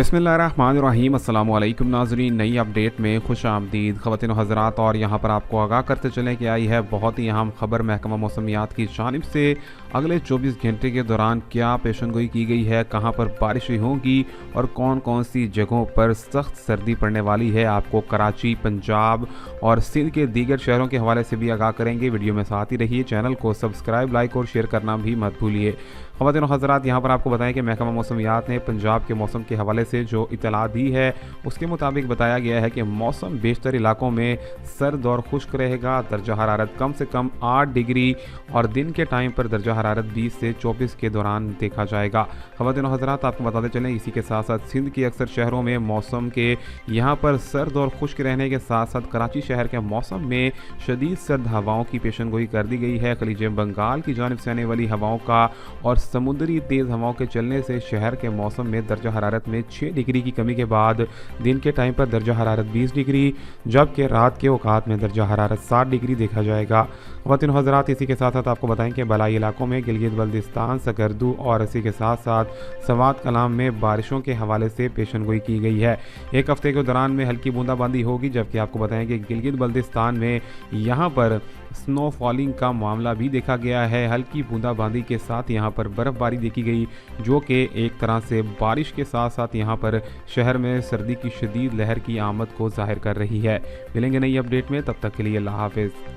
बिस्मिल्लाहिर्रहमानिर्रहीम। अस्सलाम वालेकुम नाज़रीन, नई अपडेट में खुश आमदीद ख़वातीन व हज़रात। और यहाँ पर आपको आगाह करते चलें कि आई है बहुत ही अहम खबर महकमा मौसमियात की जानिब से। अगले 24 घंटे के दौरान क्या पेशनगोई की गई है, कहाँ पर बारिशें होंगी और कौन कौन सी जगहों पर सख्त सर्दी पड़ने वाली है, आपको कराची, पंजाब और सिंध के दीगर शहरों के हवाले से भी आगाह करेंगे। वीडियो में साथ ही रहिए, चैनल को सब्सक्राइब, लाइक और शेयर करना भी मत भूलिए। ख़वातीन व हज़रात, यहाँ पर आपको बताएं कि महकमा मौसमियात ने पंजाब के मौसम के हवाले से जो इतला दी है उसके मुताबिक बताया गया है कि मौसम बेशतर इलाकों में सर्द और खुश्क रहेगा। दर्जा हरारत कम से कम 8 डिग्री और दिन के टाइम पर दर्जा हरारत 20 से 24 के दौरान देखा जाएगा। ख़वातीन व हज़रात, आपको बताते चलें इसी के साथ साथ सिंध के अक्सर शहरों में मौसम के यहाँ पर सर्द और खुश्क रहने के साथ साथ कराची शहर के मौसम में शदीद सर्द हवाओं की पेशनगोई कर दी गई है। खलीज बंगाल की जानिब से आने वाली हवाओं का और समुद्री तेज़ हवाओं के चलने से शहर के मौसम में दर्जा हरारत में 6 डिग्री की कमी के बाद दिन के टाइम पर दर्जा हरारत 20 डिग्री जबकि रात के औकात में दर्जा हरारत 7 डिग्री देखा जाएगा। ख़वातीन व हज़रात, इसी के साथ साथ आपको बताएं कि बलाई इलाकों में गिलगित बल्तिस्तान, सकर्दू और इसी के साथ साथ सवात कलाम में बारिशों के हवाले से पेशनगोई की गई है। एक हफ्ते के दौरान में हल्की बूंदाबांदी होगी, जबकि आपको बताएं कि गिलगित बल्तिस्तान में यहाँ पर स्नो फॉलिंग का मामला भी देखा गया है। हल्की बूंदाबांदी के साथ यहाँ पर बर्फ़बारी देखी गई, जो कि एक तरह से बारिश के साथ साथ यहाँ पर शहर में सर्दी की शदीद लहर की आमद को ज़ाहिर कर रही है। मिलेंगे नई अपडेट में, तब तक के लिए अल्लाह हाफ़िज़।